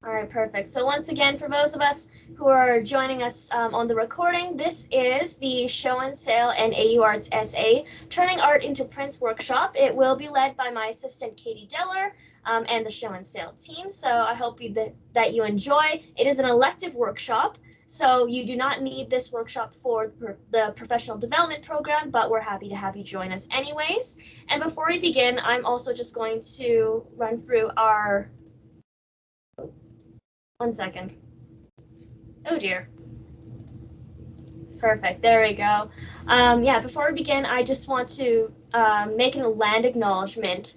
All right, perfect. So once again, for those of us who are joining us on the recording, this is the Show and Sale and AU Arts SA Turning Art into Prints workshop. It will be led by my assistant, Katie Deller, and the Show and Sale team. So I hope that you enjoy. It is an elective workshop, so you do not need this workshop for the professional development program, but we're happy to have you join us anyways. And before we begin, I'm also just going to run through our 1 second. Oh dear. Perfect. There we go. Yeah, before we begin, I just want to make a land acknowledgement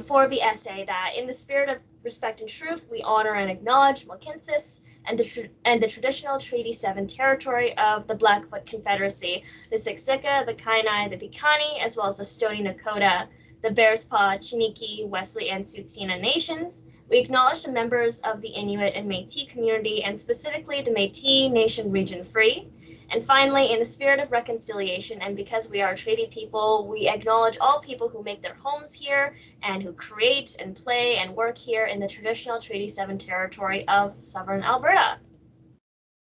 for the essay that in the spirit of respect and truth, we honor and acknowledge Mohkinstsis and the traditional Treaty 7 territory of the Blackfoot Confederacy, the Siksika, the Kainai, the Piikani, as well as the Stoney Nakoda, the Bearspaw, Chiniki, Wesley, and Tsuut'ina nations. We acknowledge the members of the Inuit and Métis community, and specifically the Métis Nation Region Free. And finally, in the spirit of reconciliation, and because we are treaty people, we acknowledge all people who make their homes here and who create and play and work here in the traditional Treaty 7 territory of Southern Alberta.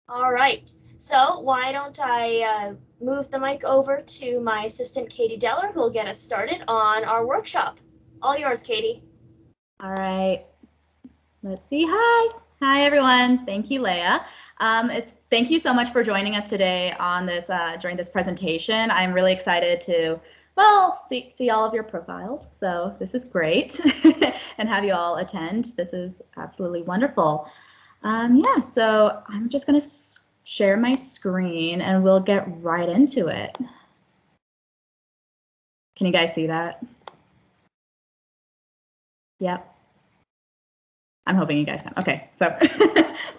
All right, so why don't I move the mic over to my assistant, Katie Deller, who will get us started on our workshop. All yours, Katie. All right. Let's see. Hi, everyone. Thank you, Leah. Thank you so much for joining us today on this during this presentation. I'm really excited to, see all of your profiles. So this is great, and have you all attend. This is absolutely wonderful. Yeah, so I'm just going to share my screen, and we'll get right into it. Can you guys see that? Yep. I'm hoping you guys can. Okay, so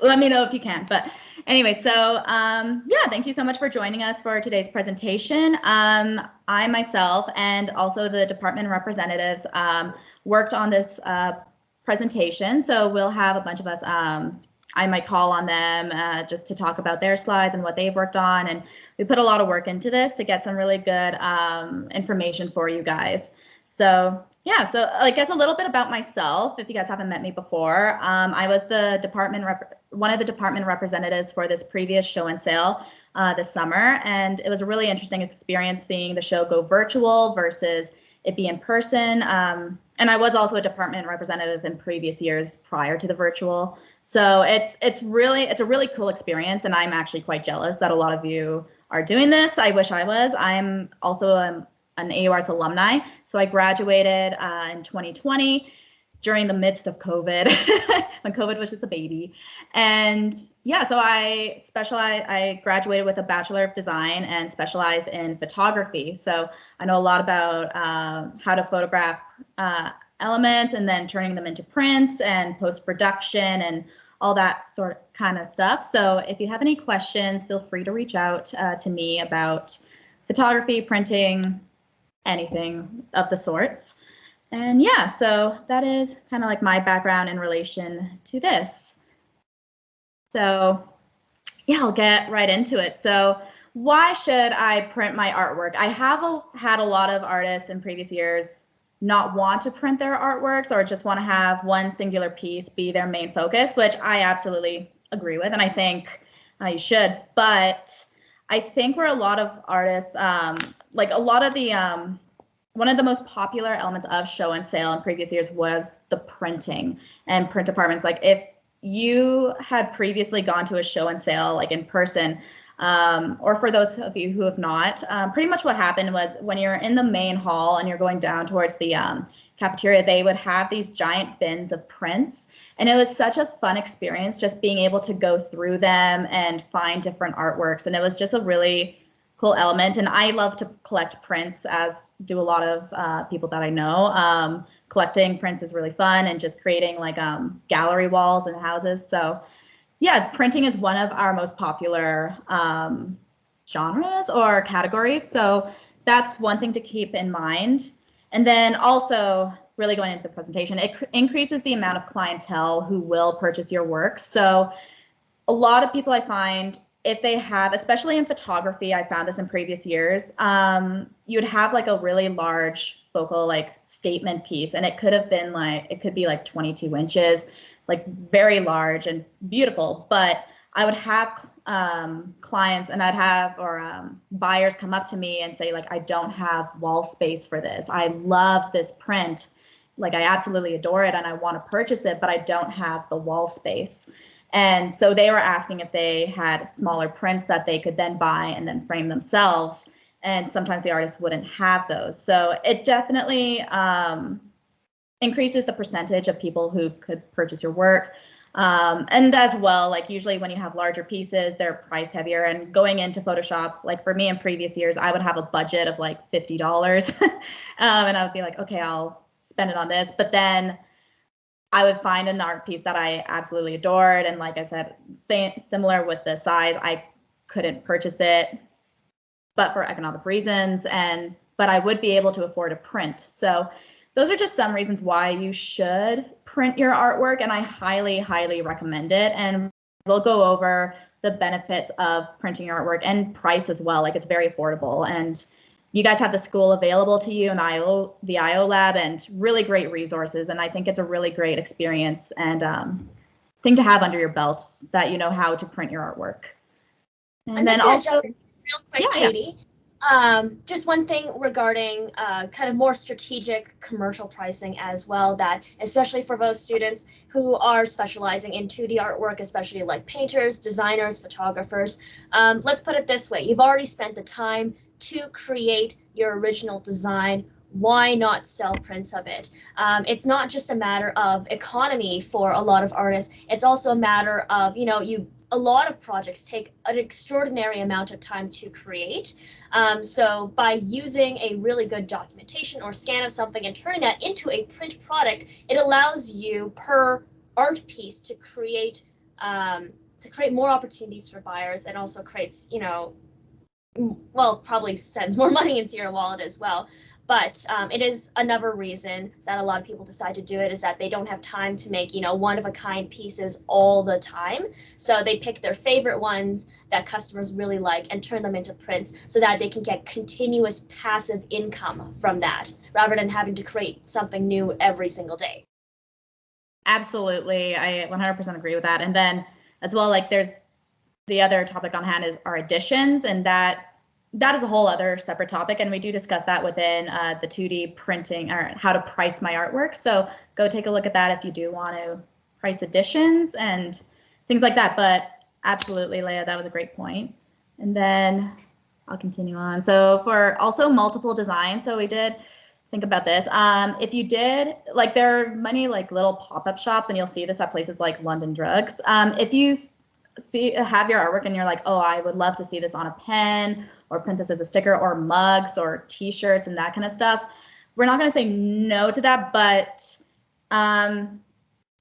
let me know if you can. But anyway, so yeah, thank you so much for joining us for today's presentation. I myself and also the department representatives worked on this presentation. So we'll have a bunch of us, I might call on them just to talk about their slides and what they've worked on. And we put a lot of work into this to get some really good information for you guys. So yeah, so I guess a little bit about myself, if you guys haven't met me before. I was the one of the department representatives for this previous show and sale this summer, and it was a really interesting experience seeing the show go virtual versus it be in person. And I was also a department representative in previous years prior to the virtual. So it's a really cool experience, and I'm actually quite jealous that a lot of you are doing this. I wish I was. I'm also an AU Arts alumni. So I graduated in 2020 during the midst of COVID, when COVID was just a baby. And yeah, so I graduated with a Bachelor of Design and specialized in photography. So I know a lot about how to photograph elements and then turning them into prints and post-production and all that kind of stuff. So if you have any questions, feel free to reach out to me about photography, printing, anything of the sorts. And yeah, so that is kind of like my background in relation to this. So yeah, I'll get right into it. So why should I print my artwork? I have had a lot of artists in previous years not want to print their artworks or just want to have one singular piece be their main focus, which I absolutely agree with, and I think you should. But I think where a lot of artists, like a lot of the, one of the most popular elements of show and sale in previous years was the printing and print departments. Like if you had previously gone to a show and sale like in person, or for those of you who have not, pretty much what happened was when you're in the main hall and you're going down towards the cafeteria, they would have these giant bins of prints. And it was such a fun experience just being able to go through them and find different artworks. And it was just a really cool element. And I love to collect prints, as do a lot of people that I know. Collecting prints is really fun, and just creating like gallery walls and houses. So yeah, printing is one of our most popular genres or categories. So that's one thing to keep in mind. And then also, really going into the presentation, it increases the amount of clientele who will purchase your work. So a lot of people I find, if they have, especially in photography, I found this in previous years, you'd have like a really large focal like statement piece, and it could have been like, it could be like 22 inches, like very large and beautiful. But I would have clients and I'd have, or buyers come up to me and say like, I don't have wall space for this. I love this print. Like I absolutely adore it and I want to purchase it, but I don't have the wall space. And so they were asking if they had smaller prints that they could then buy and then frame themselves. And sometimes the artist wouldn't have those. So it definitely increases the percentage of people who could purchase your work. And as well, like usually when you have larger pieces, they're priced heavier. And going into Photoshop, like for me in previous years, I would have a budget of like $50. And I would be like, okay, I'll spend it on this. But then I would find an art piece that I absolutely adored. And like I said, similar with the size, I couldn't purchase it, but for economic reasons. But I would be able to afford a print. So those are just some reasons why you should print your artwork. And I highly, highly recommend it. And we'll go over the benefits of printing your artwork and price as well. Like it's very affordable. And you guys have the school available to you and the IO lab, and really great resources. And I think it's a really great experience and thing to have under your belt, that you know how to print your artwork. And then also, real quick, Katie. Just one thing regarding kind of more strategic commercial pricing as well, that especially for those students who are specializing in 2D artwork, especially like painters, designers, photographers. Let's put it this way. You've already spent the time to create your original design. Why not sell prints of it? It's not just a matter of economy for a lot of artists. It's also a matter of, a lot of projects take an extraordinary amount of time to create. So by using a really good documentation or scan of something and turning that into a print product, it allows you per art piece to create more opportunities for buyers, and also creates, probably sends more money into your wallet as well. But it is another reason that a lot of people decide to do it, is that they don't have time to make, one-of-a-kind pieces all the time. So they pick their favorite ones that customers really like and turn them into prints so that they can get continuous passive income from that, rather than having to create something new every single day. Absolutely. I 100% agree with that. And then as well, like there's the other topic on hand are editions, and that is a whole other separate topic, and we do discuss that within the 2D printing, or how to price my artwork. So go take a look at that if you do want to price editions and things like that. But absolutely, Leah, that was a great point. And then I'll continue on. So for also multiple designs, so we did think about this. If you did, like there are many like little pop-up shops, and you'll see this at places like London Drugs. If you have your artwork and you're like, oh, I would love to see this on a pen, or print this as a sticker, or mugs or t-shirts and that kind of stuff, we're not going to say no to that, but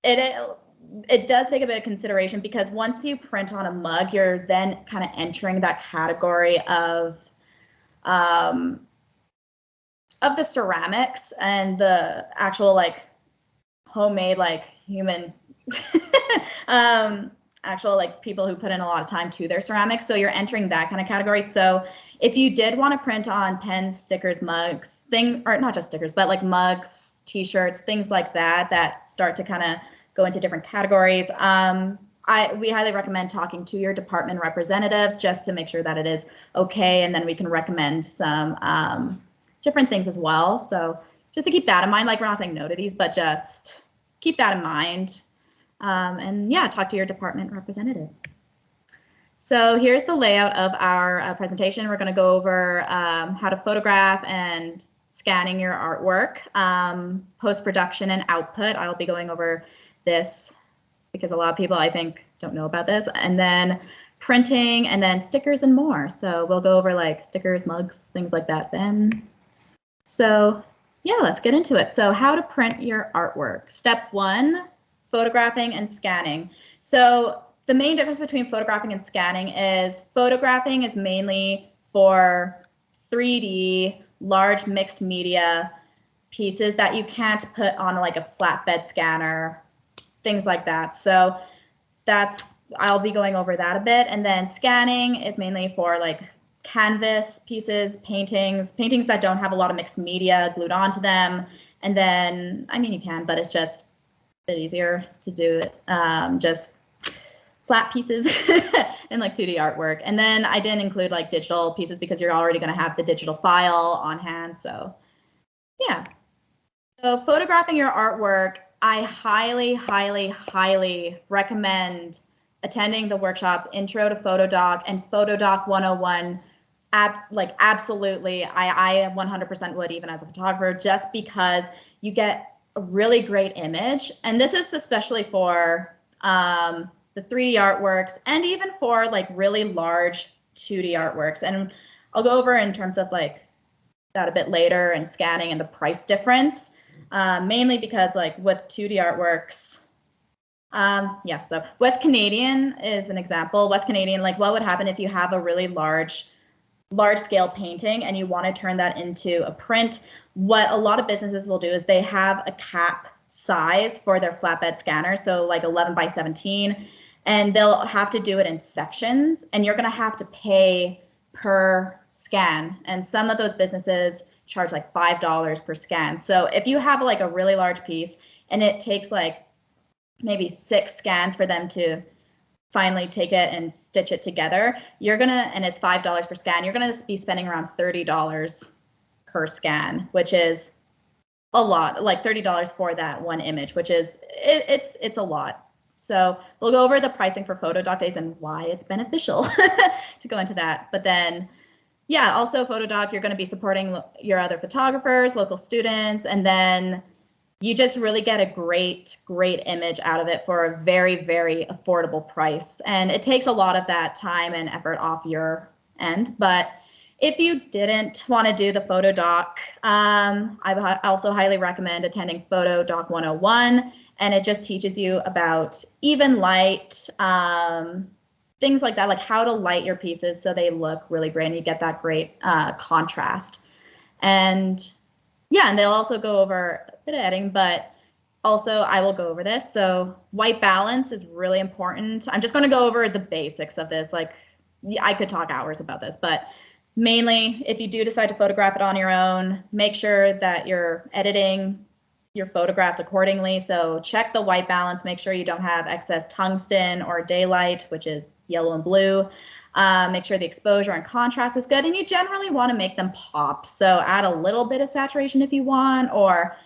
it does take a bit of consideration, because once you print on a mug, you're then kind of entering that category of the ceramics and the actual like homemade, like human actual like people who put in a lot of time to their ceramics. So you're entering that kind of category. So if you did want to print on pens, stickers, mugs, or not just stickers, but like mugs, t-shirts, things like that start to kind of go into different categories. We highly recommend talking to your department representative just to make sure that it is okay. And then we can recommend some different things as well. So just to keep that in mind, like we're not saying no to these, but just keep that in mind. And yeah, talk to your department representative. So here's the layout of our presentation. We're going to go over how to photograph and scanning your artwork, post-production and output. I'll be going over this because a lot of people, I think, don't know about this. And then printing, and then stickers and more. So we'll go over like stickers, mugs, things like that then. So yeah, let's get into it. So how to print your artwork. Step 1. Photographing and scanning. So the main difference between photographing and scanning is photographing is mainly for 3D, large mixed media pieces that you can't put on like a flatbed scanner, things like that. So I'll be going over that a bit. And then scanning is mainly for like canvas pieces, paintings that don't have a lot of mixed media glued onto them. And then, I mean, you can, but it's just a bit easier to do it. Just flat pieces and like 2D artwork. And then I didn't include like digital pieces because you're already going to have the digital file on hand. So yeah. So photographing your artwork, I highly, highly, highly recommend attending the workshops Intro to Photodoc and Photodoc 101. Absolutely, I 100% would, even as a photographer, just because you get a really great image. And this is especially for the 3D artworks and even for like really large 2D artworks. And I'll go over in terms of like that a bit later, and scanning and the price difference, mainly because like with 2D artworks, yeah, so West Canadian is an example. West Canadian, like what would happen if you have a really large scale painting and you want to turn that into a print? What a lot of businesses will do is they have a cap size for their flatbed scanner, so like 11 by 17, and they'll have to do it in sections, and you're going to have to pay per scan. And some of those businesses charge like $5 per scan. So if you have like a really large piece and it takes like maybe 6 scans for them to finally take it and stitch it together, and it's $5 per scan, you're gonna be spending around $30 per scan, which is a lot, like $30 for that one image, which is, it's a lot. So we'll go over the pricing for Photodoc days and why it's beneficial to go into that. But then, yeah, also Photodoc, you're gonna be supporting your other photographers, local students, and then you just really get a great image out of it for a very, very affordable price. And it takes a lot of that time and effort off your end. But if you didn't want to do the Photodoc, I also highly recommend attending Photodoc 101. And it just teaches you about even light, things like that, like how to light your pieces so they look really great and you get that great contrast. And yeah, and they'll also go over a bit of editing, but also I will go over this. So white balance is really important. I'm just going to go over the basics of this. Like I could talk hours about this, but mainly if you do decide to photograph it on your own, make sure that you're editing your photographs accordingly. So check the white balance, make sure you don't have excess tungsten or daylight, which is yellow and blue. Make sure the exposure and contrast is good, and you generally want to make them pop. So add a little bit of saturation if you want, or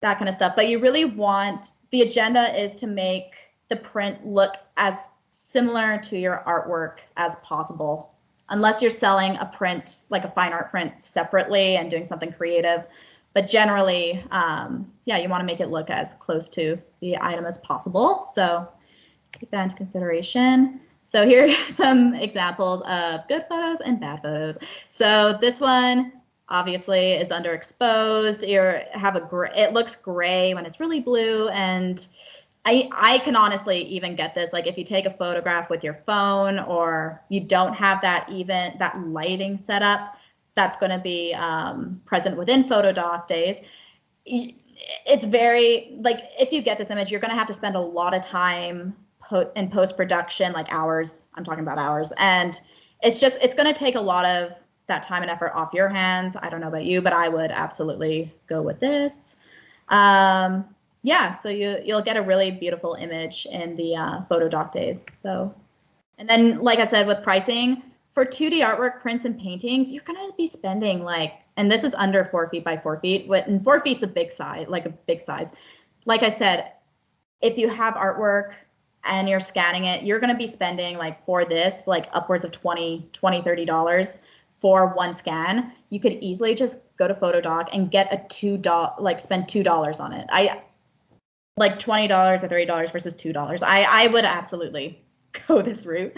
that kind of stuff. But you really want, the agenda is to make the print look as similar to your artwork as possible, unless you're selling a print, like a fine art print separately and doing something creative. But generally, yeah, you want to make it look as close to the item as possible. So take that into consideration. So here are some examples of good photos and bad photos. So this one obviously is underexposed. It looks gray when it's really blue. And I can honestly even get this, like if you take a photograph with your phone or you don't have that lighting set up, that's going to be present within Photodoc days. It's very, like, if you get this image, you're going to have to spend a lot of time in post-production, like hours. I'm talking about hours. And it's going to take a lot of that time and effort off your hands. I don't know about you, but I would absolutely go with this. Yeah, so you'll get a really beautiful image in the Photodoc days. So, and then, like I said, with pricing, for 2D artwork, prints, and paintings, you're going to be spending like, and this is under 4 feet by 4 feet, and 4 feet's a big size, like a big size. Like I said, if you have artwork and you're scanning it, you're going to be spending like for this, like upwards of $30 for one scan. You could easily just go to Photodoc and get a $2, like spend $2 on it. Like $20 or $30 versus $2. I would absolutely go this route.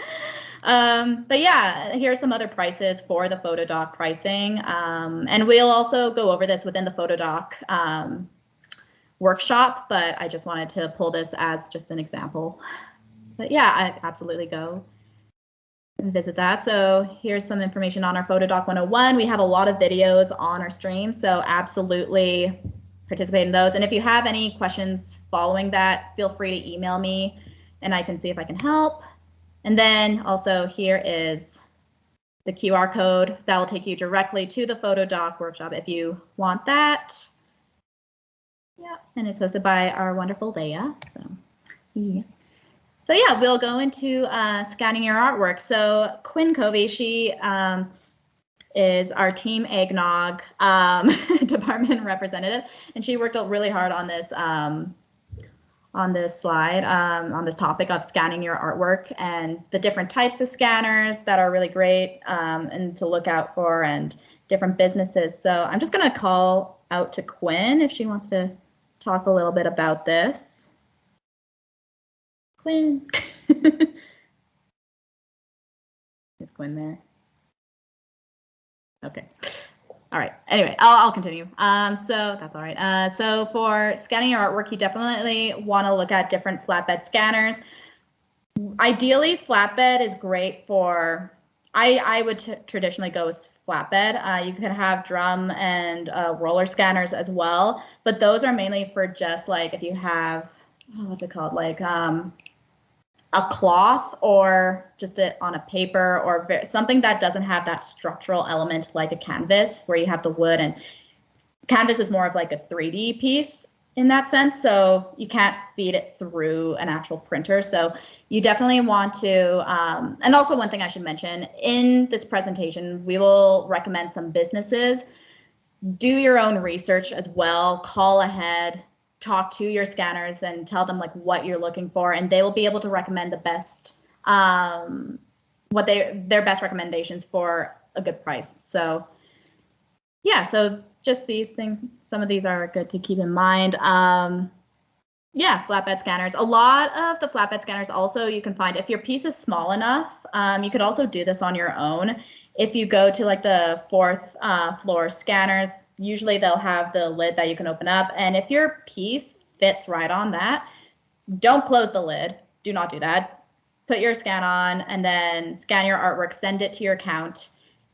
But yeah, here are some other prices for the Photodoc pricing. And we'll also go over this within the Photodoc workshop, but I just wanted to pull this as just an example. But yeah, I absolutely go and visit that. So here's some information on our Photodoc 101. We have a lot of videos on our stream, so absolutely participate in those. And if you have any questions following that, feel free to email me and I can see if I can help. And then also here is the QR code that will take you directly to the PhotoDoc workshop if you want that. Yeah, and it's hosted by our wonderful Leia. So yeah, we'll go into scanning your artwork. So Quinn Covey, she is our Team Eggnog department representative, and she worked really hard on this slide, on this topic of scanning your artwork and the different types of scanners that are really great and to look out for, and different businesses. So I'm just going to call out to Quinn if she wants to talk a little bit about this. Quinn. Is Quinn there? Okay. All right. Anyway, I'll continue. So that's all right. So for scanning your artwork, you definitely want to look at different flatbed scanners. Ideally, flatbed is great for. I would traditionally go with flatbed. You can have drum and roller scanners as well, but those are mainly for just like if you have what's it called, like a cloth or just it on a paper or something that doesn't have that structural element like a canvas where you have the wood, and canvas is more of like a 3D piece in that sense. So you can't feed it through an actual printer. So you definitely want to, and also one thing I should mention in this presentation, we will recommend some businesses. Do your own research as well, call ahead, talk to your scanners and tell them like what you're looking for, and they will be able to recommend the best, what their best recommendations for a good price. So yeah, so just these things, some of these are good to keep in mind. Yeah, flatbed scanners. A lot of the flatbed scanners also you can find, if your piece is small enough, you could also do this on your own. If you go to like the fourth floor scanners, usually they'll have the lid that you can open up. And if your piece fits right on that, don't close the lid. Do not do that. Put your scan on and then scan your artwork, send it to your account.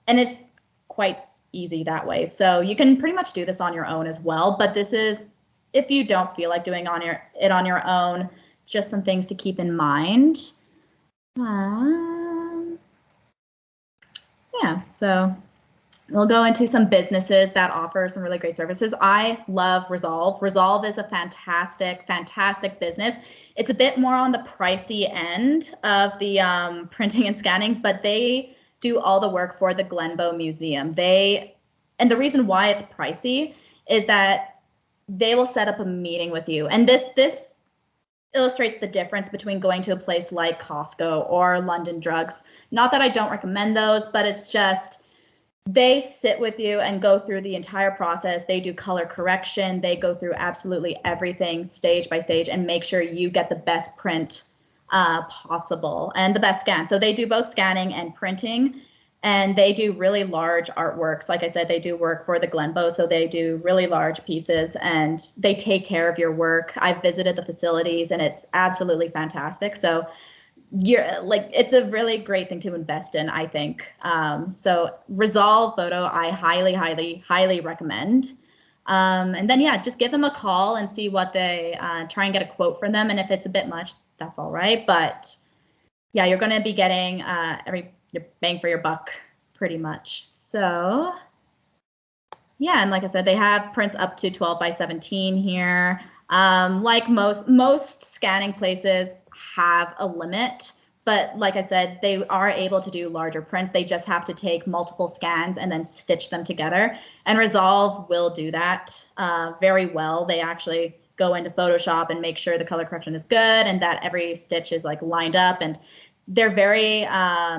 And it's quite easy that way. So you can pretty much do this on your own as well. But this is, if you don't feel like doing it on your own, just some things to keep in mind. Yeah, so we'll go into some businesses that offer some really great services. I love Resolve. Resolve is a fantastic, fantastic business. It's a bit more on the pricey end of the printing and scanning, but they do all the work for the Glenbow Museum. And the reason why it's pricey is that they will set up a meeting with you. And this illustrates the difference between going to a place like Costco or London Drugs. Not that I don't recommend those, but it's just they sit with you and go through the entire process. They do color correction. They go through absolutely everything stage by stage and make sure you get the best print possible and the best scan. So they do both scanning and printing, and they do really large artworks. Like I said, they do work for the Glenbow, so they do really large pieces and they take care of your work. I've visited the facilities and it's absolutely fantastic. So it's a really great thing to invest in, I think. So Resolve Photo, I highly, highly, highly recommend. And then, yeah, just give them a call and see what they try and get a quote from them. And if it's a bit much, that's all right. But yeah, you're going to be getting your bang for your buck pretty much. So yeah, and like I said, they have prints up to 12 by 17 here. Like most scanning places have a limit, but like I said, they are able to do larger prints. They just have to take multiple scans and then stitch them together. And Resolve will do that very well. They actually go into Photoshop and make sure the color correction is good and that every stitch is like lined up, and they're very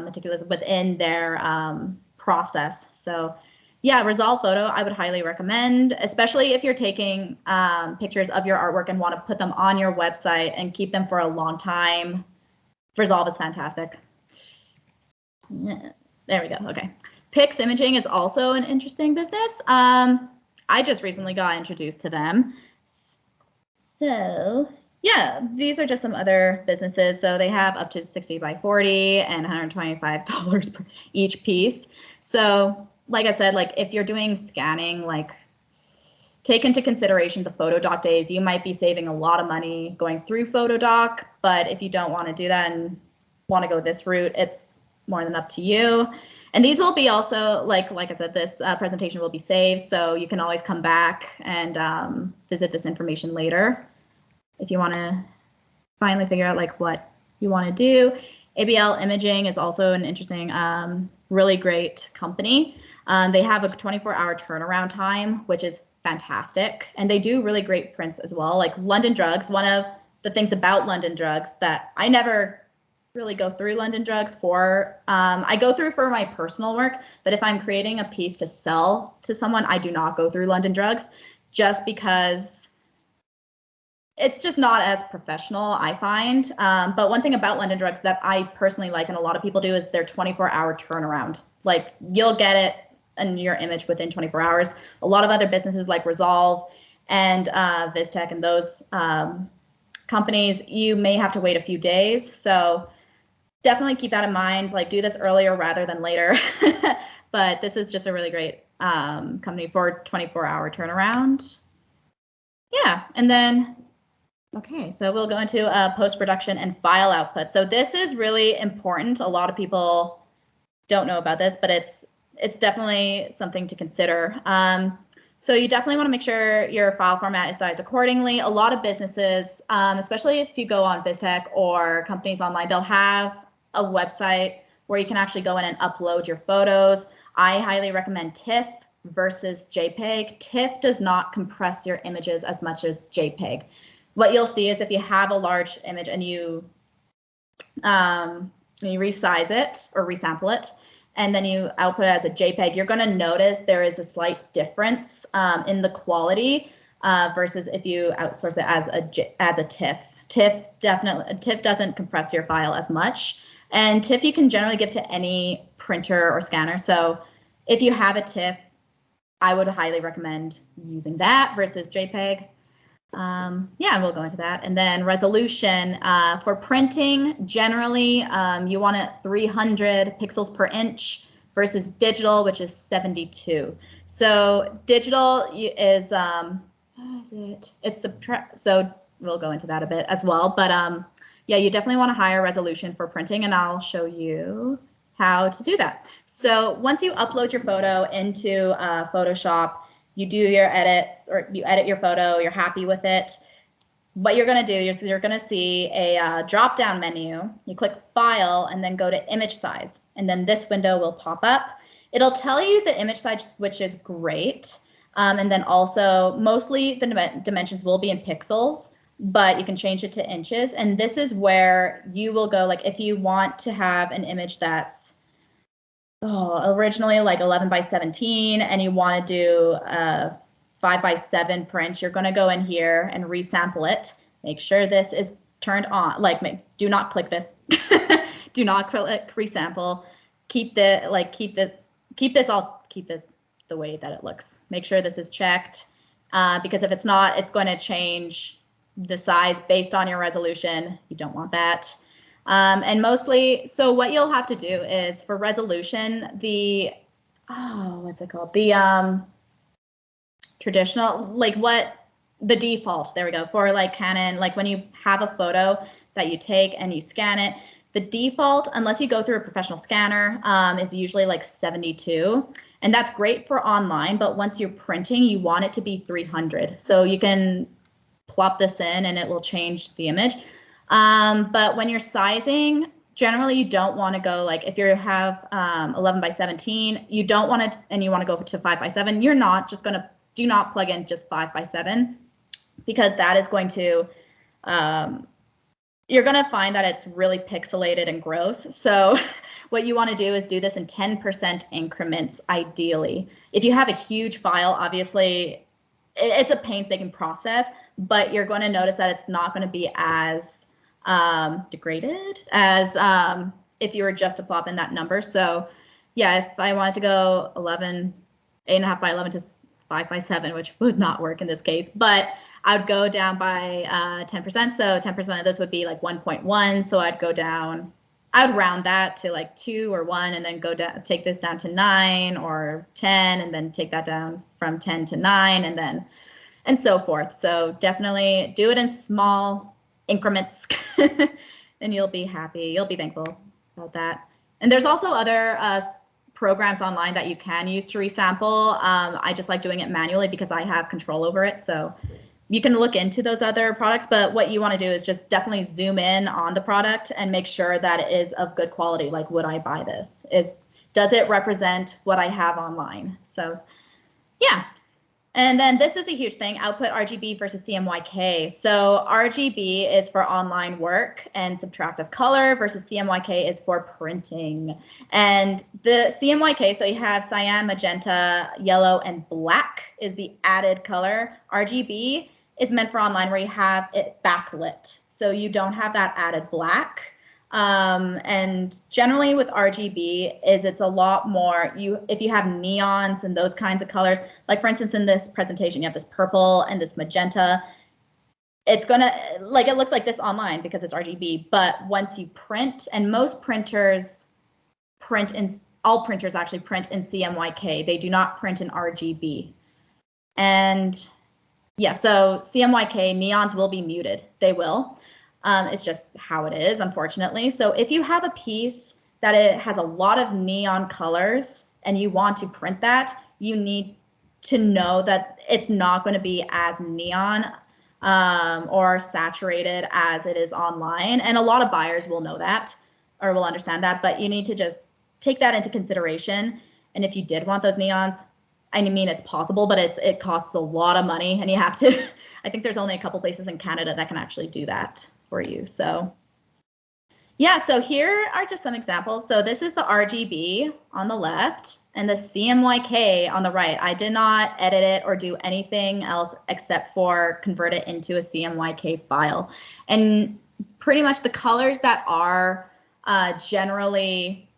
meticulous within their process. So yeah, Resolve Photo, I would highly recommend, especially if you're taking pictures of your artwork and want to put them on your website and keep them for a long time. Resolve is fantastic. Yeah, there we go. Okay. Pix Imaging is also an interesting business. I just recently got introduced to them. So yeah, these are just some other businesses. So they have up to 60 by 40 and $125 per each piece. So like I said, like if you're doing scanning, like take into consideration the PhotoDoc days. You might be saving a lot of money going through PhotoDoc, but if you don't want to do that and want to go this route, it's more than up to you. And these will be also, like I said, this presentation will be saved, so you can always come back and visit this information later if you want to finally figure out like what you want to do. ABL Imaging is also an interesting, really great company. They have a 24-hour turnaround time, which is fantastic. And they do really great prints as well. Like London Drugs, one of the things about London Drugs that I never really go through London Drugs for, I go through for my personal work, but if I'm creating a piece to sell to someone, I do not go through London Drugs, just because it's just not as professional, I find. But one thing about London Drugs that I personally like, and a lot of people do, is their 24-hour turnaround. Like you'll get it in your image within 24 hours. A lot of other businesses like Resolve and Viztech and those companies, you may have to wait a few days. So definitely keep that in mind. Like do this earlier rather than later. But this is just a really great company for 24-hour turnaround. Yeah, and then okay, so we'll go into post-production and file output. So this is really important. A lot of people don't know about this, but it's definitely something to consider. So you definitely want to make sure your file format is sized accordingly. A lot of businesses, especially if you go on Viztech or companies online, they'll have a website where you can actually go in and upload your photos. I highly recommend TIFF versus JPEG. TIFF does not compress your images as much as JPEG. What you'll see is if you have a large image and you resize it or resample it, and then you output it as a JPEG, you're going to notice there is a slight difference in the quality versus if you outsource it as a TIFF. TIFF doesn't compress your file as much, and TIFF you can generally give to any printer or scanner. So if you have a TIFF, I would highly recommend using that versus JPEG. Yeah, we'll go into that. And then resolution for printing, generally you want it 300 pixels per inch versus digital, which is 72. So digital is so we'll go into that a bit as well. But yeah, you definitely want a higher resolution for printing, and I'll show you how to do that. So once you upload your photo into Photoshop, you do your edits, or you edit your photo, you're happy with it. What you're going to do is you're going to see a drop-down menu. You click File and then go to Image Size, and then this window will pop up. It'll tell you the image size, which is great. And then also, mostly the dimensions will be in pixels, but you can change it to inches. And this is where you will go, like if you want to have an image that's originally like 11 by 17 and you want to do a 5 by 7 print, you're going to go in here and resample it. Make sure this is turned on. Like, do not click this. Do not click resample. Keep this the way that it looks. Make sure this is checked because if it's not, it's going to change the size based on your resolution. You don't want that. And mostly, so what you'll have to do is for resolution, what's it called? The traditional, like the default, there we go, for like Canon, like when you have a photo that you take and you scan it, the default, unless you go through a professional scanner, is usually like 72. And that's great for online, but once you're printing, you want it to be 300. So you can plop this in and it will change the image. But when you're sizing, generally you don't want to go like if you have 11 by 17, you don't want to, and you want to go to 5 by 7, you're not just going to, do not plug in just 5 by 7 because that is going to, you're going to find that it's really pixelated and gross. So what you want to do is do this in 10% increments, ideally. If you have a huge file, obviously it's a painstaking process, but you're going to notice that it's not going to be as degraded as if you were just to plop in that number. So yeah, if I wanted to go 8.5 by 11 to 5 by 7, which would not work in this case, but I would go down by 10%. So 10% of this would be like 1.1. So I'd go down, I would round that to like 2 or 1, and then go down, take this down to 9 or 10, and then take that down from 10 to 9, and then, and so forth. So definitely do it in small increments and you'll be happy. You'll be thankful about that. And there's also other programs online that you can use to resample. I just like doing it manually because I have control over it. So you can look into those other products, but what you want to do is just definitely zoom in on the product and make sure that it is of good quality. Like, would I buy this? Does it represent what I have online? So yeah. And then this is a huge thing, output RGB versus CMYK. So RGB is for online work and subtractive color versus CMYK is for printing. And the CMYK, so you have cyan, magenta, yellow, and black is the added color. RGB is meant for online where you have it backlit. So you don't have that added black. And generally with RGB it's a lot more, if you have neons and those kinds of colors, like for instance, in this presentation, you have this purple and this magenta, it's gonna, like, it looks like this online because it's RGB, but once you print, and most printers print in, all printers actually print in CMYK, they do not print in RGB. And yeah, so CMYK neons will be muted, they will. It's just how it is, unfortunately. So if you have a piece that it has a lot of neon colors and you want to print that, you need to know that it's not going to be as neon or saturated as it is online. And a lot of buyers will know that or will understand that, but you need to just take that into consideration. And if you did want those neons, I mean, it's possible, but it costs a lot of money and you have to, I think there's only a couple places in Canada that can actually do that for you. So yeah, so here are just some examples. So this is the RGB on the left and the CMYK on the right. I did not edit it or do anything else except for convert it into a CMYK file. And pretty much the colors that are generally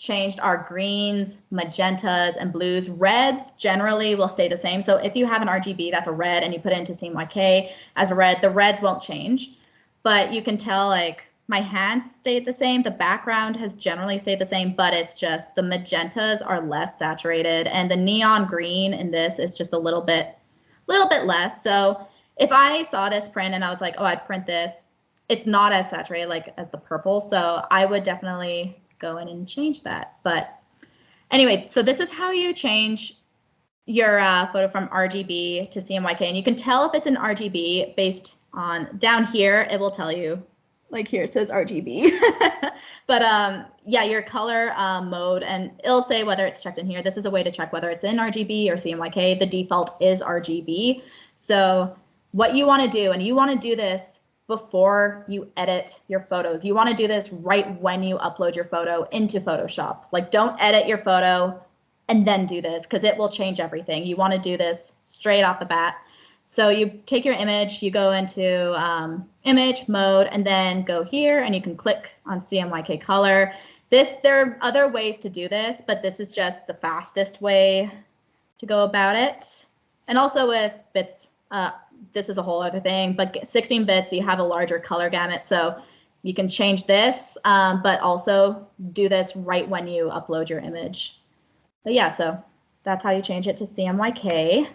changed are greens, magentas, and blues. Reds generally will stay the same. So if you have an RGB that's a red and you put it into CMYK as a red, the reds won't change. But you can tell, like, my hands stayed the same. The background has generally stayed the same, but it's just the magentas are less saturated and the neon green in this is just a little bit less. So if I saw this print and I was like, oh, I'd print this, it's not as saturated like as the purple. So I would definitely go in and change that. But anyway, so this is how you change your photo from RGB to CMYK. And you can tell if it's an RGB based on down here, it will tell you, like here it says RGB. But yeah, your color mode, and it'll say whether it's checked in here. This is a way to check whether it's in RGB or CMYK. The default is RGB. So what you want to do, and you want to do this before you edit your photos. You want to do this right when you upload your photo into Photoshop. Like, don't edit your photo and then do this because it will change everything. You want to do this straight off the bat. So you take your image, you go into image mode, and then go here and you can click on CMYK color. There are other ways to do this, but this is just the fastest way to go about it. And also with bits, this is a whole other thing, but 16 bits, you have a larger color gamut. So you can change this, but also do this right when you upload your image. But yeah, so that's how you change it to CMYK.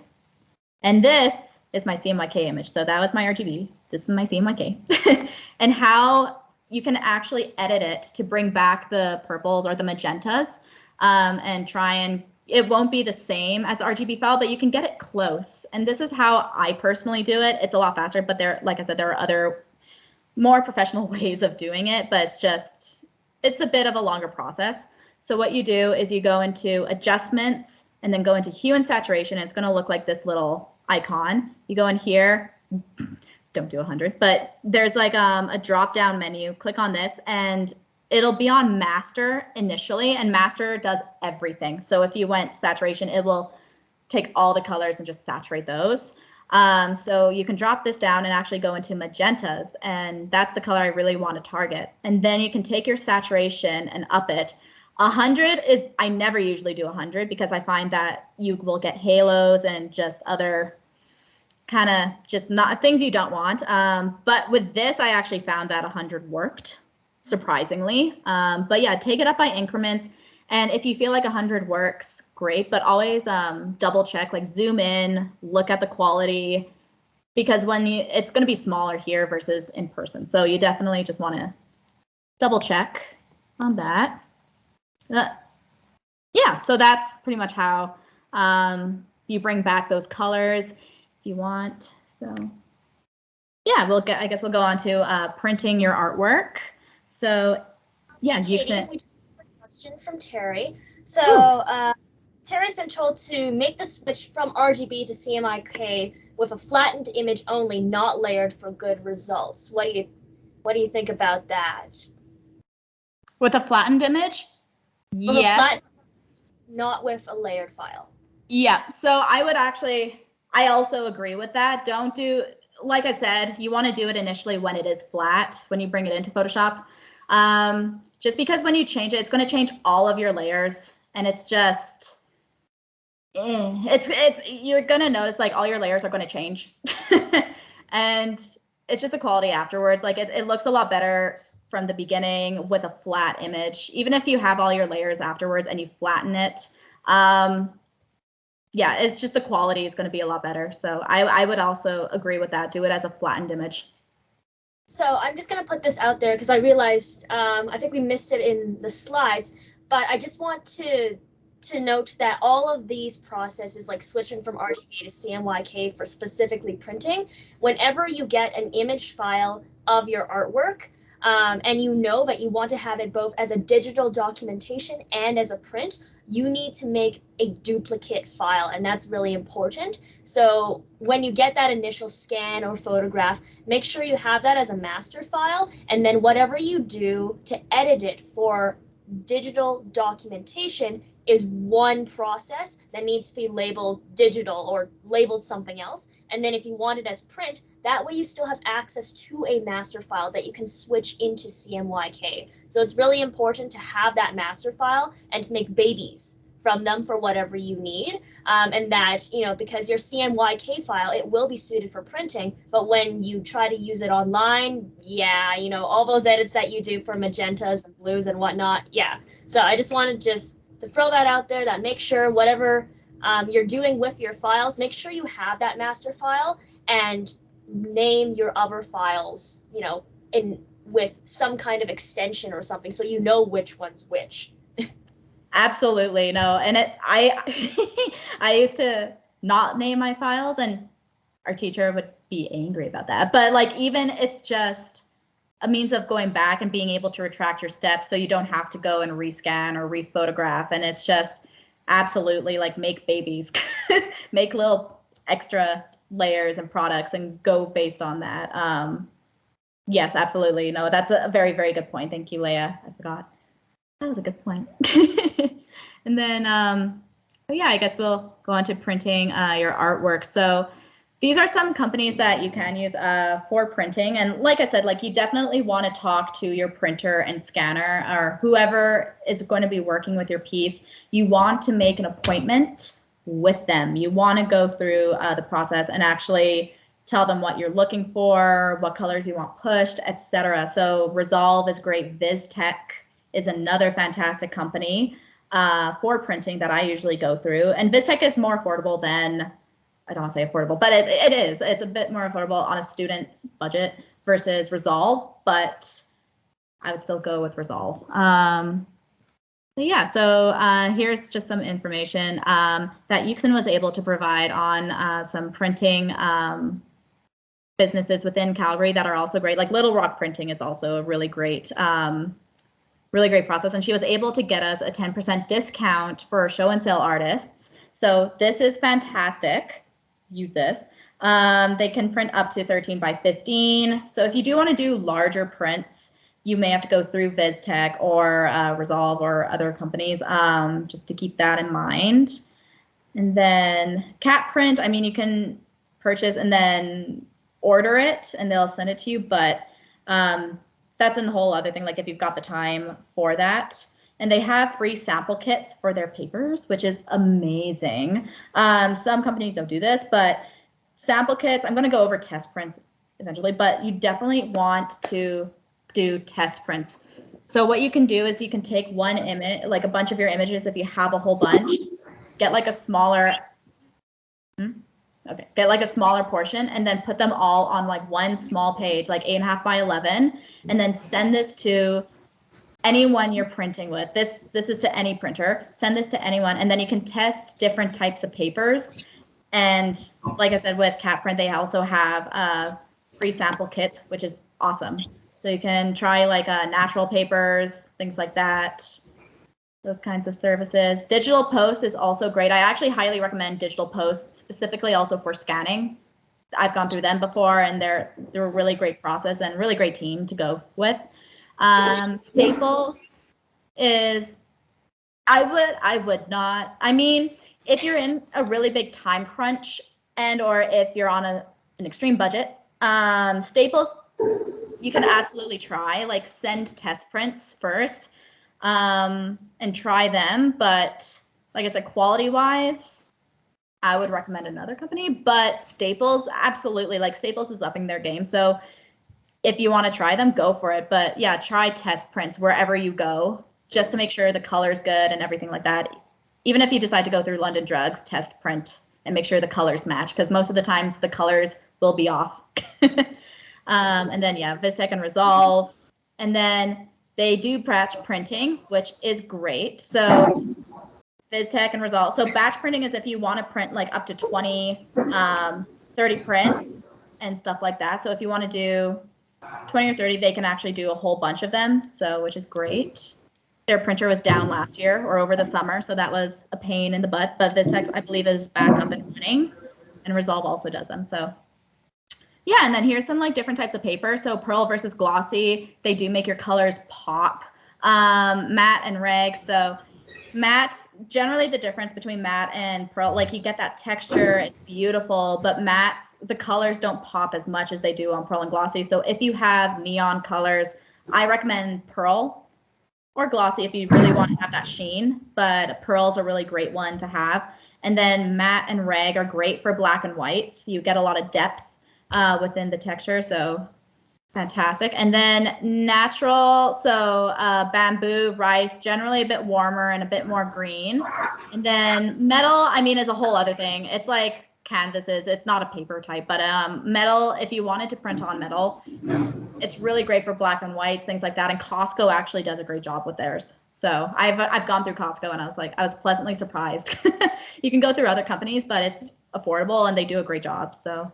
And this is my CMYK image. So that was my RGB. This is my CMYK. And how you can actually edit it to bring back the purples or the magentas and try and, it won't be the same as the RGB file, but you can get it close. And this is how I personally do it. It's a lot faster, but like I said, there are other more professional ways of doing it, but it's a bit of a longer process. So what you do is you go into adjustments and then go into hue and saturation. And it's going to look like this little icon. You go in here, don't do 100, but there's like a drop down menu. Click on this and it'll be on master initially, and master does everything. So if you went saturation, it will take all the colors and just saturate those. So you can drop this down and actually go into magentas, and that's the color I really want to target. And then you can take your saturation and up it. 100 is, I never usually do 100 because I find that you will get halos and just other kind of just not things you don't want. But with this, I actually found that 100 worked, surprisingly. But yeah, take it up by increments. And if you feel like 100 works, great, but always double check, like zoom in, look at the quality, because it's going to be smaller here versus in person. So you definitely just want to double check on that. yeah, so that's pretty much how you bring back those colors if you want. So yeah, I guess we'll go on to printing your artwork. So yeah, you Katie, can. we just have a question from Terry. So Terry's been told to make the switch from RGB to CMYK with a flattened image only, not layered, for good results. What do you think about that? With a flattened image? With a Yes. flat, not with a layered file. Yeah. So I also agree with that. Don't do, like I said, you want to do it initially when it is flat, when you bring it into Photoshop. Just because when you change it, it's going to change all of your layers, and it's just, you're going to notice like all your layers are going to change. And it's just the quality afterwards. Like it looks a lot better from the beginning with a flat image, even if you have all your layers afterwards and you flatten it. Yeah, it's just the quality is going to be a lot better. So I would also agree with that. Do it as a flattened image. So I'm just going to put this out there because I realized I think we missed it in the slides, but I just want to note that all of these processes, like switching from RGB to CMYK for specifically printing, whenever you get an image file of your artwork, and you know that you want to have it both as a digital documentation and as a print, you need to make a duplicate file, and that's really important. So when you get that initial scan or photograph, make sure you have that as a master file, and then whatever you do to edit it for digital documentation is one process that needs to be labeled digital or labeled something else. And then if you want it as print, that way you still have access to a master file that you can switch into CMYK. So it's really important to have that master file and to make babies from them for whatever you need. And that, because your CMYK file, it will be suited for printing, but when you try to use it online, yeah, all those edits that you do for magentas and blues and whatnot, yeah. So I just wanted to throw that out there, that make sure whatever you're doing with your files, make sure you have that master file and name your other files, with some kind of extension or something, so you know which one's which. Absolutely. No. And I I used to not name my files, and our teacher would be angry about that. But like, even it's just a means of going back and being able to retract your steps so you don't have to go and rescan or rephotograph. And it's just absolutely like make babies, make little extra layers and products and go based on that. Yes, absolutely. No, that's a very, very good point. Thank you, Leah. I forgot. That was a good point. And then, yeah, I guess we'll go on to printing your artwork. So these are some companies that you can use for printing. And like I said, like you definitely want to talk to your printer and scanner or whoever is going to be working with your piece. You want to make an appointment with them. You want to go through the process and actually tell them what you're looking for, what colors you want pushed, etc. So Resolve is great. VizTech is another fantastic company for printing that I usually go through. And VizTech is more affordable than, I don't want to say affordable, but it is. It's a bit more affordable on a student's budget versus Resolve, but I would still go with Resolve. Yeah, so here's just some information that Euxin was able to provide on some printing businesses within Calgary that are also great. Like Little Rock Printing is also a really great process. And she was able to get us a 10% discount for show and sale artists. So this is fantastic. Use this. They can print up to 13 by 15. So if you do want to do larger prints, you may have to go through VizTech or Resolve or other companies, just to keep that in mind. And then Cat Print, I mean, you can purchase and then order it and they'll send it to you, but that's a whole other thing, like if you've got the time for that. And they have free sample kits for their papers, which is amazing. Some companies don't do this, but sample kits, I'm going to go over test prints eventually, but you definitely want to do test prints. So what you can do is you can take one image, like a bunch of your images, if you have a whole bunch, get like a smaller, get like a smaller portion and then put them all on like one small page, like 8.5 by 11, and then send this to anyone you're printing with. This is to any printer. Send this to anyone, and then you can test different types of papers. And like I said, with CapPrint, they also have free sample kits, which is awesome. So you can try like natural papers, things like that, those kinds of services. Digital Post is also great. I actually highly recommend Digital Post, specifically also for scanning. I've gone through them before, and they're a really great process and really great team to go with. Staples is, I would not. I mean, if you're in a really big time crunch and or if you're on an extreme budget, Staples, you can absolutely try, like send test prints first and try them. But like I said, quality wise, I would recommend another company, but Staples, absolutely, like Staples is upping their game. So if you want to try them, go for it. But yeah, try test prints wherever you go, just to make sure the color's good and everything like that. Even if you decide to go through London Drugs, test print and make sure the colors match, because most of the times the colors will be off. And then yeah, Viztech and Resolve. And then they do batch printing, which is great. So Viztech and Resolve. So batch printing is if you want to print like up to 20, 30 prints and stuff like that. So if you want to do 20 or 30, they can actually do a whole bunch of them. So, which is great. Their printer was down last year or over the summer, so that was a pain in the butt. But Viztech, I believe, is back up and running, and Resolve also does them. So yeah, and then here's some like different types of paper. So pearl versus glossy, they do make your colors pop. Matte and reg. So matte, generally the difference between matte and pearl, like you get that texture, it's beautiful, but mattes, the colors don't pop as much as they do on pearl and glossy. So if you have neon colors, I recommend pearl or glossy if you really want to have that sheen, but pearl's a really great one to have. And then matte and reg are great for black and whites. You get a lot of depth within the texture, so fantastic. And then natural, so bamboo, rice, generally a bit warmer and a bit more green. And then metal, I mean, is a whole other thing. It's like canvases, it's not a paper type, but metal, if you wanted to print on metal, it's really great for black and whites, things like that. And Costco actually does a great job with theirs. So I've gone through Costco and I was pleasantly surprised. You can go through other companies, but it's affordable and they do a great job. So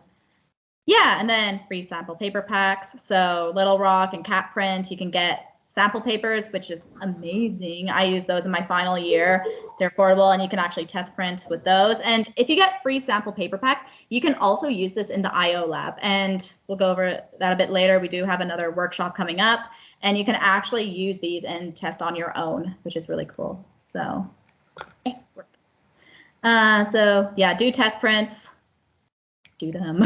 yeah, and then free sample paper packs. So Little Rock and CapPrint, you can get sample papers, which is amazing. I use those in my final year. They're affordable and you can actually test print with those. And if you get free sample paper packs, you can also use this in the IO lab. And we'll go over that a bit later. We do have another workshop coming up and you can actually use these and test on your own, which is really cool. So, so yeah, do test prints. Do them.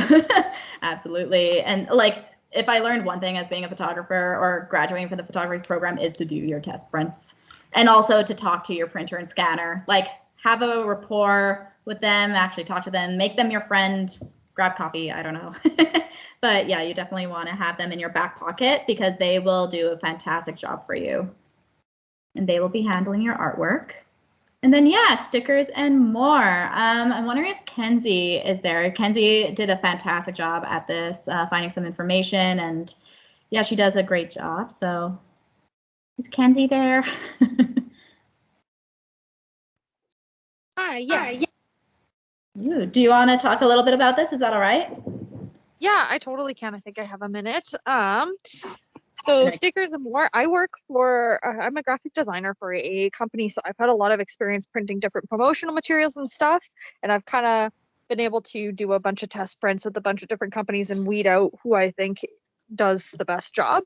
Absolutely. And like, if I learned one thing as being a photographer or graduating from the photography program is to do your test prints and also to talk to your printer and scanner, like have a rapport with them, actually talk to them, make them your friend, grab coffee. I don't know. But yeah, you definitely want to have them in your back pocket because they will do a fantastic job for you and they will be handling your artwork. And then, yeah, stickers and more. I'm wondering if Kenzie is there. Kenzie did a fantastic job at this, finding some information. And yeah, she does a great job. So is Kenzie there? Hi, yes. Ooh, do you want to talk a little bit about this? Is that all right? Yeah, I totally can. I think I have a minute. So stickers and more. I work for, I'm a graphic designer for a company, so I've had a lot of experience printing different promotional materials and stuff, and I've kind of been able to do a bunch of test prints with a bunch of different companies and weed out who I think does the best job.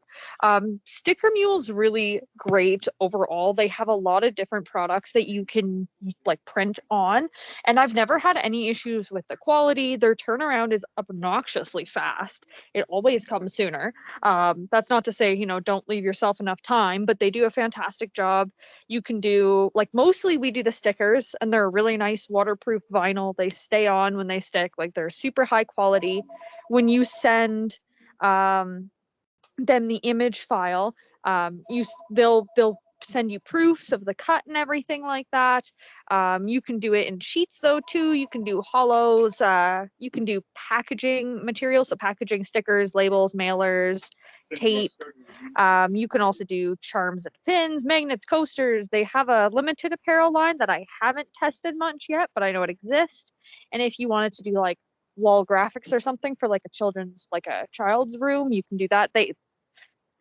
Sticker Mule's really great overall. They have a lot of different products that you can like print on, and I've never had any issues with the quality. Their turnaround is obnoxiously fast. It always comes sooner. That's not to say, you know, don't leave yourself enough time, but they do a fantastic job. You can do, like, mostly we do the stickers, and they're a really nice waterproof vinyl. They stay on when they stick, like they're super high quality. When you send them the image file, they'll send you proofs of the cut and everything like that. You can do it in sheets though too. You can do hollows. You can do packaging materials, so packaging, stickers, labels, mailers, tape. You can also do charms and pins, magnets, coasters. They have a limited apparel line that I haven't tested much yet, but I know it exists. And if you wanted to do like wall graphics or something for like a child's room, you can do that. They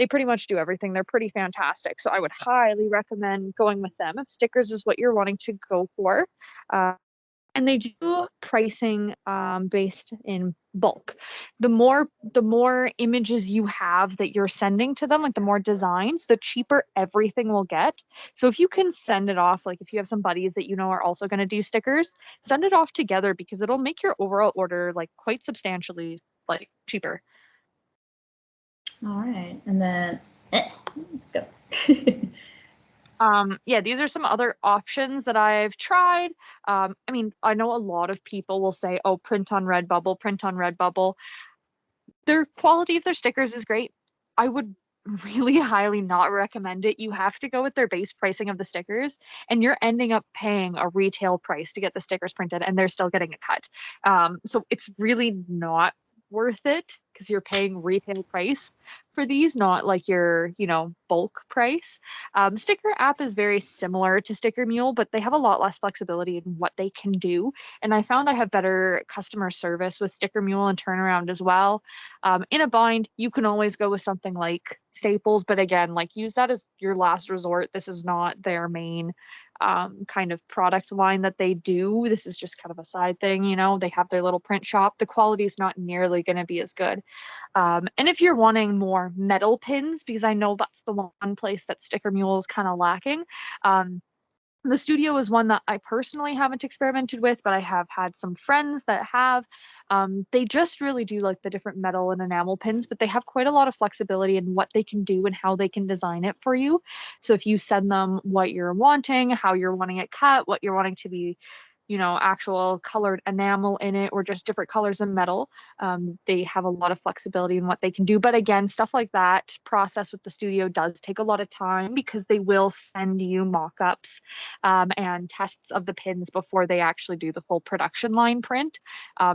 pretty much do everything. They're pretty fantastic. So I would highly recommend going with them if stickers is what you're wanting to go for. And they do pricing based in bulk. The more images you have that you're sending to them, like the more designs, the cheaper everything will get. So if you can send it off, like if you have some buddies that you know are also going to do stickers, send it off together because it'll make your overall order like quite substantially like cheaper. All right, and then go. Yeah, these are some other options that I've tried. I mean, I know a lot of people will say, oh, print on Redbubble, print on Redbubble. Their quality of their stickers is great. I would really highly not recommend it. You have to go with their base pricing of the stickers, and you're ending up paying a retail price to get the stickers printed, and they're still getting a cut. So it's really not worth it because you're paying retail price for these, not like your, bulk price. Sticker app is very similar to Sticker Mule, but they have a lot less flexibility in what they can do. And I found I have better customer service with Sticker Mule and turnaround as well. In a bind, you can always go with something like Staples, but again, like use that as your last resort. This is not their main kind of product line that they do. This is just kind of a side thing, they have their little print shop. The quality is not nearly going to be as good. And if you're wanting more metal pins, because I know that's the one place that Sticker Mule is kind of lacking, the studio is one that I personally haven't experimented with, but I have had some friends that have. They just really do like the different metal and enamel pins, but they have quite a lot of flexibility in what they can do and how they can design it for you. So if you send them what you're wanting, how you're wanting it cut, what you're wanting to be, actual colored enamel in it or just different colors of metal, they have a lot of flexibility in what they can do. But again, stuff like that process with the studio does take a lot of time because they will send you mock-ups and tests of the pins before they actually do the full production line print.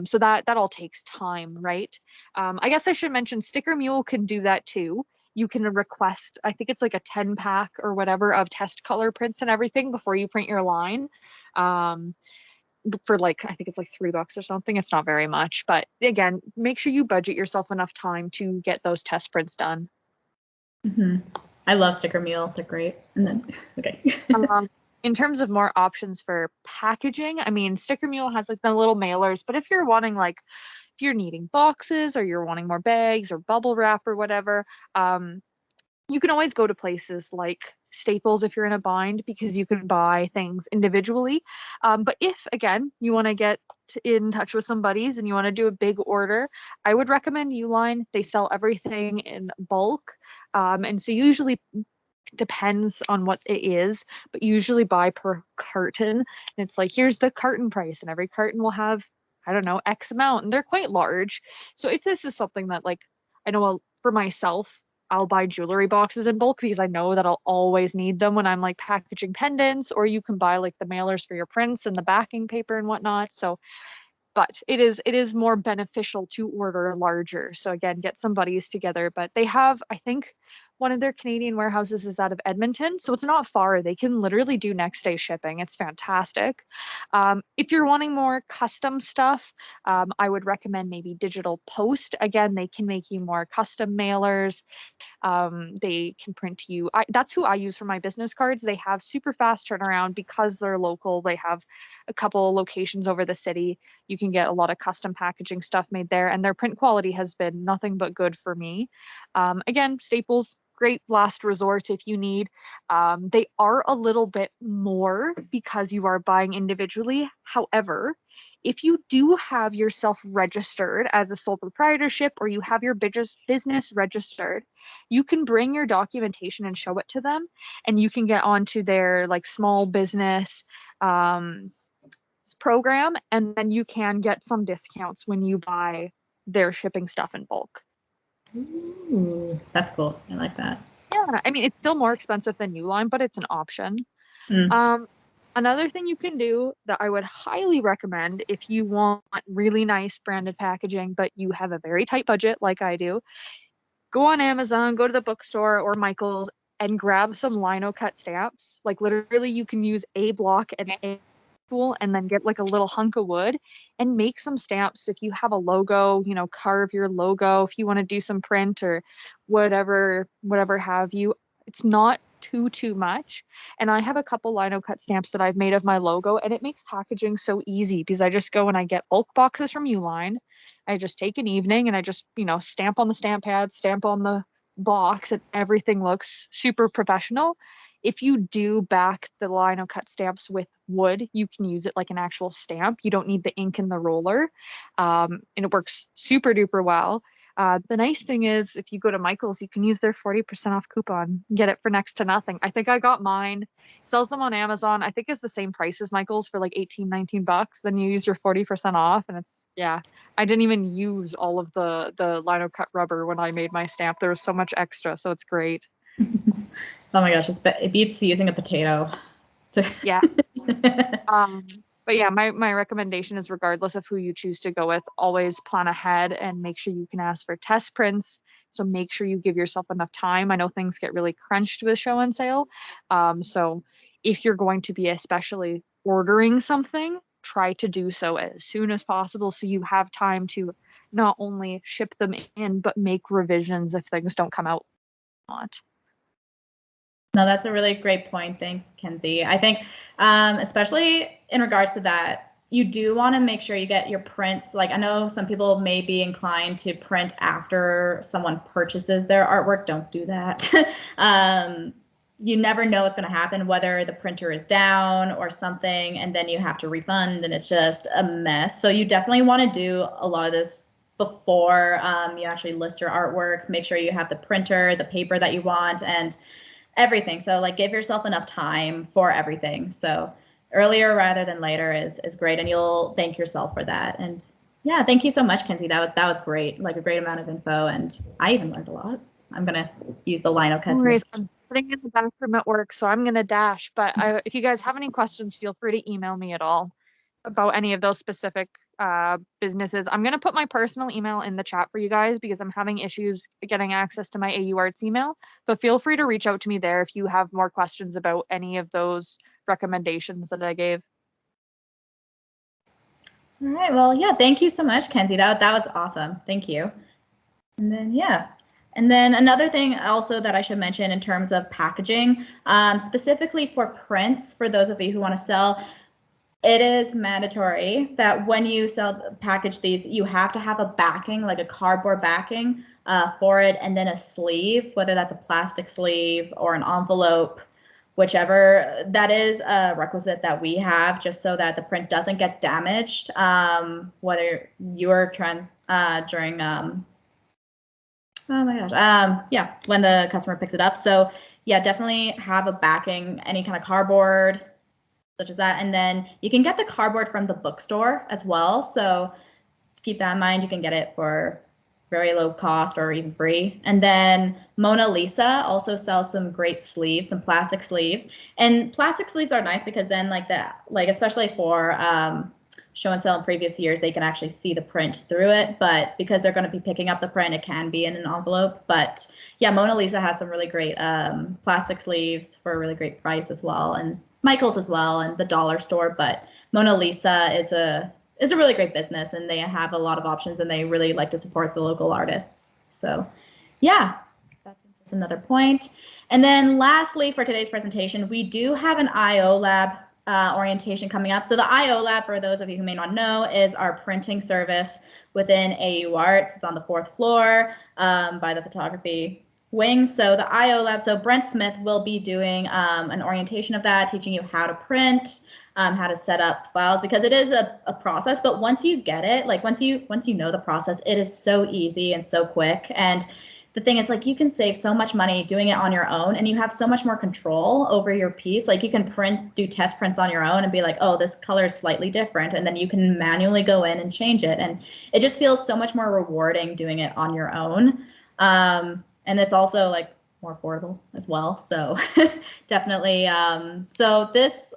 So that all takes time, right? I guess I should mention Sticker Mule can do that too. You can request, I think it's like a 10 pack or whatever of test color prints and everything before you print your line. For like, I think it's like $3 or something. It's not very much, but again, make sure you budget yourself enough time to get those test prints done. Mm-hmm. I love Sticker Mule. They're great. And then, okay. In terms of more options for packaging, I mean, Sticker Mule has like the little mailers, but if you're wanting like, if you're needing boxes or you're wanting more bags or bubble wrap or whatever, you can always go to places like Staples if you're in a bind because you can buy things individually. But if, again, you want to get in touch with some buddies and you want to do a big order, I would recommend Uline. They sell everything in bulk. And so usually depends on what it is, but usually buy per carton. And it's like, here's the carton price, and every carton will have, I don't know, X amount, and they're quite large. So if this is something that like, I know for myself, I'll buy jewelry boxes in bulk because I know that I'll always need them when I'm like packaging pendants, or you can buy like the mailers for your prints and the backing paper and whatnot. So but it is more beneficial to order larger. So again, get some buddies together. But they have, I think, one of their Canadian warehouses is out of Edmonton, so it's not far. They can literally do next day shipping. It's fantastic. If you're wanting more custom stuff, I would recommend maybe Digital Post. Again, they can make you more custom mailers. They can print you. That's who I use for my business cards. They have super fast turnaround because they're local. They have a couple locations over the city. You can get a lot of custom packaging stuff made there, and their print quality has been nothing but good for me. Again, Staples, great last resort if you need. They are a little bit more because you are buying individually. However, if you do have yourself registered as a sole proprietorship or you have your business registered, you can bring your documentation and show it to them, and you can get onto their like small business program, and then you can get some discounts when you buy their shipping stuff in bulk. Ooh, that's cool. I like that. Yeah, I mean, it's still more expensive than Uline, but it's an option. Mm. Another thing you can do that I would highly recommend if you want really nice branded packaging, but you have a very tight budget like I do, go on Amazon, go to the bookstore or Michael's and grab some lino cut stamps. Like literally you can use a block and a tool and then get like a little hunk of wood and make some stamps. If you have a logo, you know, carve your logo. If you want to do some print or whatever have you, it's not too much. And I have a couple lino cut stamps that I've made of my logo, and it makes packaging so easy because I just go and I get bulk boxes from Uline. I just take an evening and I just, you know, stamp on the stamp pad, stamp on the box, and everything looks super professional. If you do back the lino cut stamps with wood, you can use it like an actual stamp. You don't need the ink in the roller. And it works super duper well. The nice thing is if you go to Michael's, you can use their 40% off coupon and get it for next to nothing. I think I got mine. Sells them on Amazon. I think it's the same price as Michael's for like 18, 19 bucks. Then you use your 40% off and it's, yeah. I didn't even use all of the lino cut rubber when I made my stamp. There was so much extra, so it's great. Oh my gosh, it beats using a potato. Yeah. But yeah, my recommendation is regardless of who you choose to go with, always plan ahead and make sure you can ask for test prints. So make sure you give yourself enough time. I know things get really crunched with show and sale. So if you're going to be especially ordering something, try to do so as soon as possible so you have time to not only ship them in, but make revisions if things don't come out not. No, that's a really great point. Thanks, Kenzie. I think, especially in regards to that, you do want to make sure you get your prints. Like I know some people may be inclined to print after someone purchases their artwork. Don't do that. You never know what's going to happen, whether the printer is down or something, and then you have to refund, and it's just a mess. So you definitely want to do a lot of this before you actually list your artwork. Make sure you have the printer, the paper that you want, and everything. So like give yourself enough time for everything. So earlier rather than later is great, and you'll thank yourself for that. And yeah, thank you so much, Kenzie. That was great. Like a great amount of info, and I even learned a lot. I'm gonna use the lino cuts. No worries. I'm putting in the bathroom at work, so I'm gonna dash. But if you guys have any questions, feel free to email me at all about any of those specific businesses. I'm gonna put my personal email in the chat for you guys because I'm having issues getting access to my AU Arts email. But feel free to reach out to me there if you have more questions about any of those recommendations that I gave. All right. Well, yeah. Thank you so much, Kenzie. That was awesome. Thank you. And then yeah. And then another thing also that I should mention in terms of packaging, specifically for prints, for those of you who want to sell, it is mandatory that when you package these, you have to have a backing, like a cardboard backing for it, and then a sleeve, whether that's a plastic sleeve or an envelope, whichever. That is a requisite that we have just so that the print doesn't get damaged, whether you're during oh my gosh. Yeah, when the customer picks it up. So yeah, definitely have a backing, any kind of cardboard, such as that. And then you can get the cardboard from the bookstore as well. So keep that in mind. You can get it for very low cost or even free. And then Mona Lisa also sells some great sleeves, some plastic sleeves. And plastic sleeves are nice because then especially for show and sell in previous years, they can actually see the print through it, but because they're going to be picking up the print, it can be in an envelope. But yeah, Mona Lisa has some really great plastic sleeves for a really great price as well, and Michael's as well, and the dollar store. But Mona Lisa is a really great business, and they have a lot of options, and they really like to support the local artists. So yeah, that's another point. And then lastly, for today's presentation, we do have an IO lab orientation coming up. So the IO lab, for those of you who may not know, is our printing service within AU Arts. It's on the 4th floor by the photography wing. So the IO lab, so Brent Smith will be doing an orientation of that, teaching you how to print, how to set up files, because it is a process. But once you get it, like once you know the process, it is so easy and so quick. And the thing is, like, you can save so much money doing it on your own, and you have so much more control over your piece. Like, you can do test prints on your own and be like, oh, this color is slightly different, and then you can manually go in and change it. And it just feels so much more rewarding doing it on your own. And it's also like more affordable as well. So definitely. So this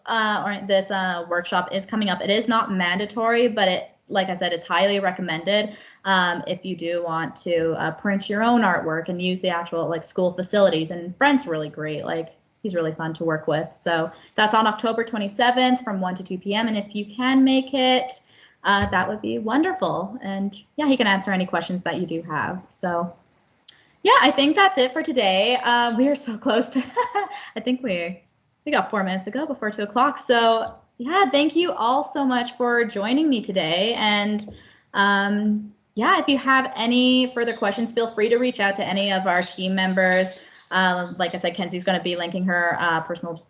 workshop is coming up. It is not mandatory, but it, like I said, it's highly recommended if you do want to print your own artwork and use the actual like school facilities. And Brent's really great. Like he's really fun to work with. So that's on October 27th from 1 to 2 p.m. And if you can make it, that would be wonderful. And yeah, he can answer any questions that you do have. So yeah, I think that's it for today. We are so close to, I think we got 4 minutes to go before 2 o'clock. So yeah, thank you all so much for joining me today. And yeah, if you have any further questions, feel free to reach out to any of our team members. Like I said, Kenzie's going to be linking her personal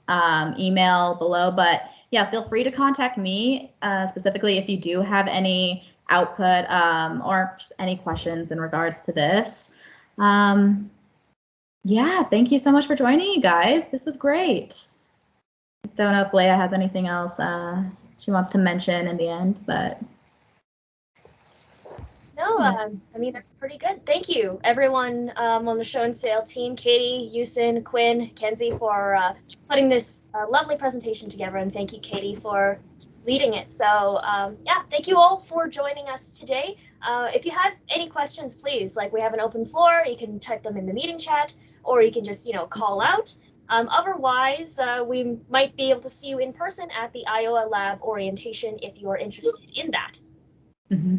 email below, but yeah, feel free to contact me specifically if you do have any output or any questions in regards to this. Yeah, thank you so much for joining, you guys. This was great. Don't know if Leia has anything else she wants to mention in the end, but. No, I mean, that's pretty good. Thank you, everyone on the Show+Sale team, Katie, Yusin, Quinn, Kenzie, for putting this lovely presentation together. And thank you, Katie, for leading it. So yeah, thank you all for joining us today. If you have any questions, please, like we have an open floor, you can type them in the meeting chat, or you can just, call out. Otherwise, we might be able to see you in person at the Iowa Lab orientation if you're interested in that. Mm-hmm.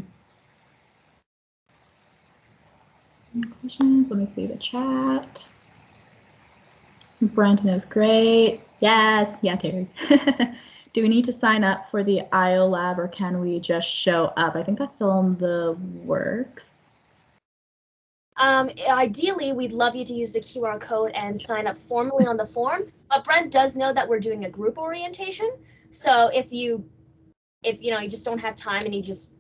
Questions? Let me see the chat. Brenton is great. Yes. Yeah, Terry. Do we need to sign up for the IO Lab or can we just show up? I think that's still in the works. Ideally, we'd love you to use the QR code and sign up formally on the form. But Brent does know that we're doing a group orientation. So if you just don't have time and you just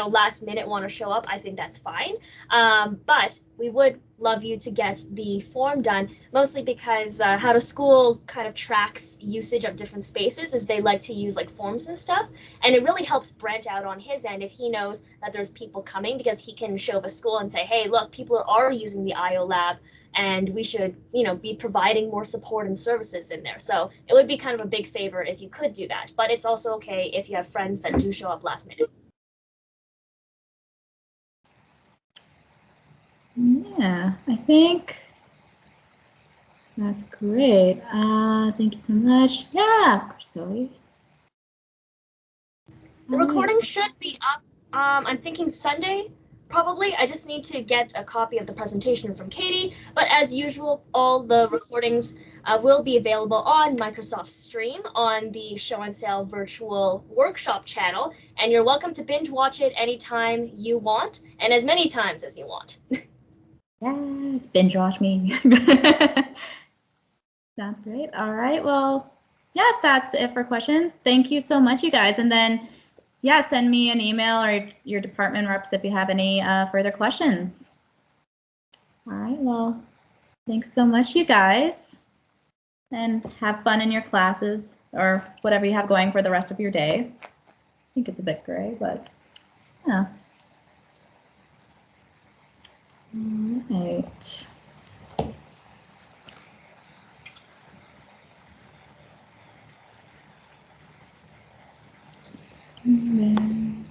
last minute want to show up, I think that's fine. But we would love you to get the form done, mostly because how to school kind of tracks usage of different spaces is they like to use like forms and stuff. And it really helps Brent out on his end if he knows that there's people coming, because he can show the school and say, hey, look, people are using the IO Lab and we should, be providing more support and services in there. So it would be kind of a big favor if you could do that. But it's also okay if you have friends that do show up last minute. Yeah, I think that's great. Thank you so much. Yeah, of course, Zoe. The recording should be up, I'm thinking Sunday, probably. I just need to get a copy of the presentation from Katie. But as usual, all the recordings will be available on Microsoft Stream on the Show+Sale virtual workshop channel. And you're welcome to binge watch it anytime you want and as many times as you want. Yes, binge watch me. Sounds great. All right. Well, yeah, that's it for questions. Thank you so much, you guys. And then, yeah, send me an email or your department reps if you have any further questions. All right. Well, thanks so much, you guys. And have fun in your classes or whatever you have going for the rest of your day. I think it's a bit gray, but yeah. All right. Mm-hmm.